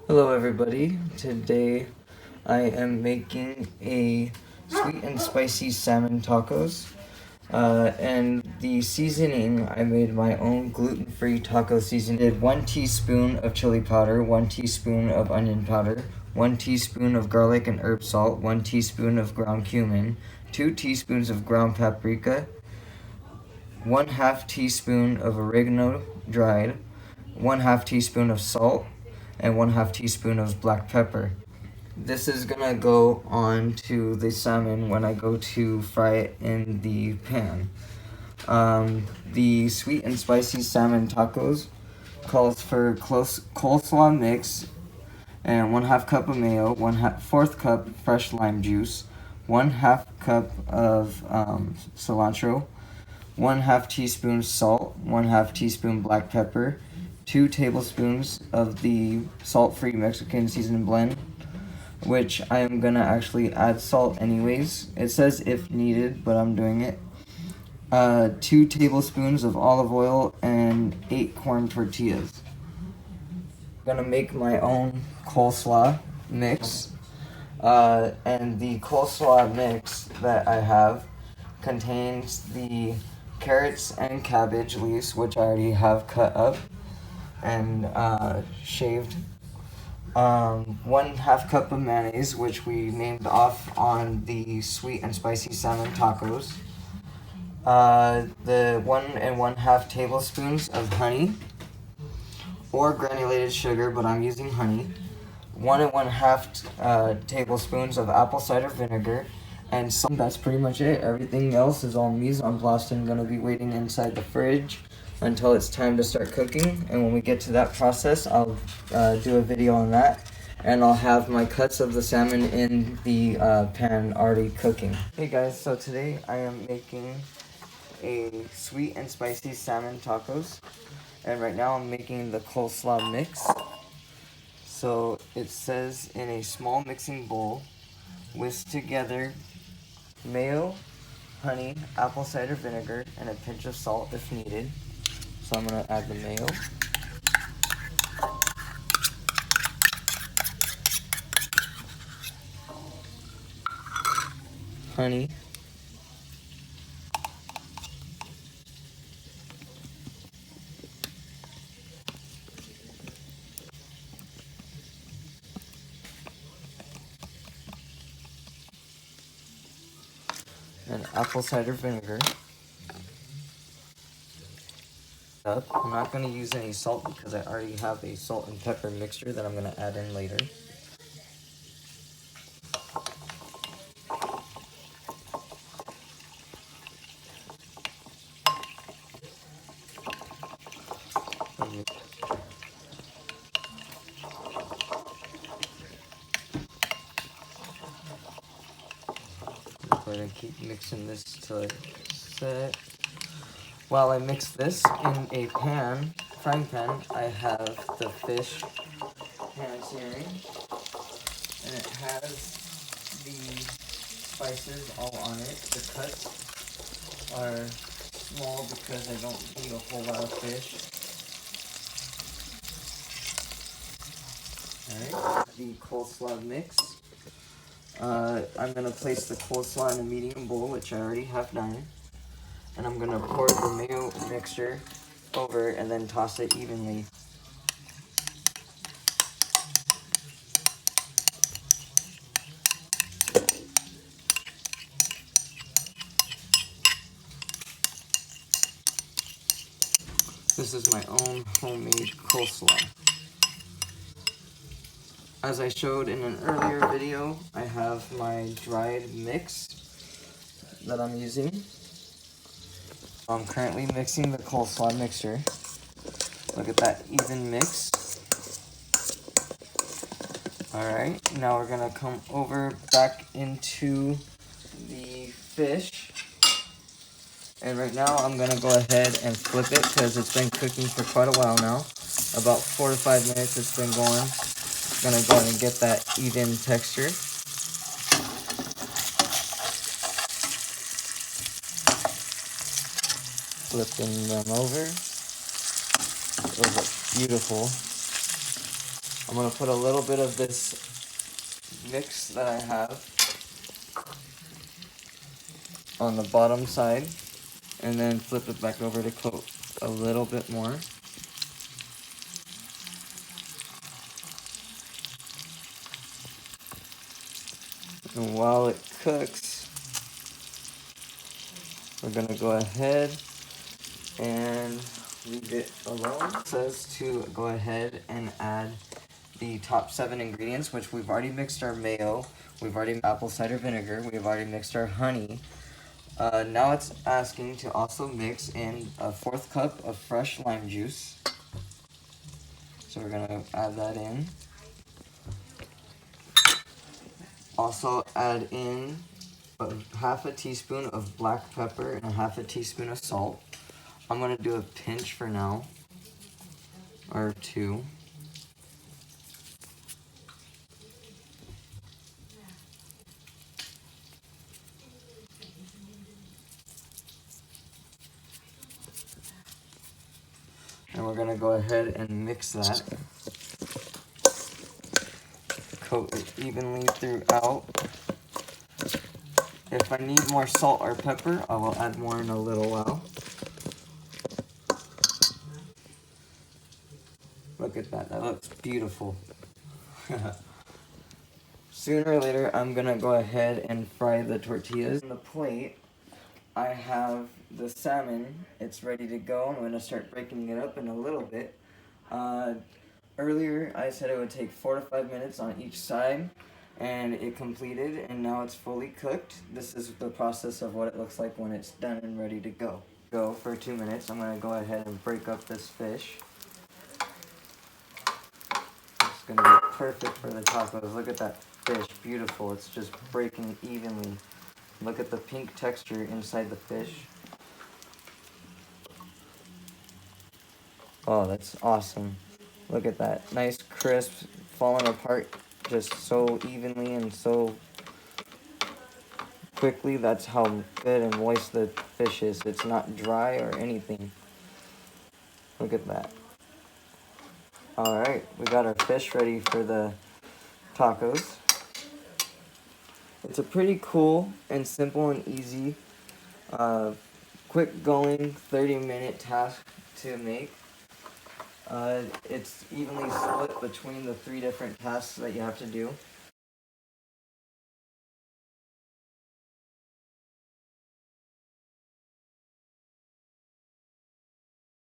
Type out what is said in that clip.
Hello everybody, today I am making a sweet and spicy salmon tacos, and the seasoning, I made my own gluten-free taco seasoning. I did 1 teaspoon of chili powder, 1 teaspoon of onion powder, 1 teaspoon of garlic and herb salt, 1 teaspoon of ground cumin, 2 teaspoons of ground paprika, 1/2 teaspoon of oregano dried, 1/2 teaspoon of salt, and 1/2 teaspoon of black pepper. This is gonna go on to the salmon when I go to fry it in the pan. The sweet and spicy salmon tacos calls for coleslaw mix and 1/2 cup of mayo, 1/4 cup fresh lime juice, 1/2 cup of cilantro, 1/2 teaspoon salt, 1/2 teaspoon black pepper, 2 tablespoons of the salt-free Mexican seasoning blend, which I am gonna actually add salt anyways. It says if needed, but I'm doing it. 2 tablespoons of olive oil and 8 corn tortillas. I'm gonna make my own coleslaw mix, and the coleslaw mix that I have contains the carrots and cabbage leaves, which I already have cut up and shaved. 1/2 cup of mayonnaise, which we named off on the sweet and spicy salmon tacos. The 1 1/2 tablespoons of honey or granulated sugar, but I'm using honey. 1 1/2 tablespoons of apple cider vinegar, and that's pretty much it. Everything else is all mise en place and gonna be waiting inside the fridge until it's time to start cooking. And when we get to that process, I'll do a video on that, and I'll have my cuts of the salmon in the pan already cooking. Hey guys, so today I am making a sweet and spicy salmon tacos, and right now I'm making the coleslaw mix. So it says in a small mixing bowl, whisk together mayo, honey, apple cider vinegar, and a pinch of salt if needed. So I'm gonna add the mayo. Honey. And apple cider vinegar. I'm not going to use any salt because I already have a salt and pepper mixture that I'm going to add in later. Go ahead and keep mixing this till it's set. While I mix this in a frying pan, I have the fish pan searing, and it has the spices all on it. The cuts are small because I don't need a whole lot of fish. Alright, the coleslaw mix. I'm going to place the coleslaw in a medium bowl, which I already have done. And I'm going to pour the mayo mixture over and then toss it evenly. This is my own homemade coleslaw. As I showed in an earlier video, I have my dried mix that I'm using. I'm currently mixing the coleslaw mixture. Look at that even mix. Alright, now we're gonna come over back into the fish. And right now I'm gonna go ahead and flip it because it's been cooking for quite a while now. About 4 to 5 minutes it's been going. Gonna go ahead and get that even texture. Flipping them over. Those look beautiful. I'm going to put a little bit of this mix that I have on the bottom side, and then flip it back over to coat a little bit more. And while it cooks, we're going to go ahead and leave it alone. It says to go ahead and add the top 7 ingredients, which we've already mixed our mayo, we've already apple cider vinegar, we've already mixed our honey. Now it's asking to also mix in a 1/4 cup of fresh lime juice. So we're gonna add that in. Also add in half a teaspoon of black pepper and half a teaspoon of salt. I'm gonna do a pinch for now, or 2. And we're gonna go ahead and mix that. Coat it evenly throughout. If I need more salt or pepper, I will add more in a little while. Look at that, that looks beautiful. Sooner or later, I'm gonna go ahead and fry the tortillas. On the plate, I have the salmon. It's ready to go. I'm gonna start breaking it up in a little bit. Earlier, I said it would take 4 to 5 minutes on each side, and it completed, and now it's fully cooked. This is the process of what it looks like when it's done and ready to go. Go for 2 minutes. I'm gonna go ahead and break up this fish. It's gonna be perfect for the tacos. Look at that fish, beautiful. It's just breaking evenly. Look at the pink texture inside the fish. Oh, that's awesome. Look at that, nice crisp, falling apart just so evenly and so quickly. That's how good and moist the fish is. It's not dry or anything. Look at that. Alright, we got our fish ready for the tacos. It's a pretty cool and simple and easy, quick going 30-minute task to make. It's evenly split between the 3 different tasks that you have to do.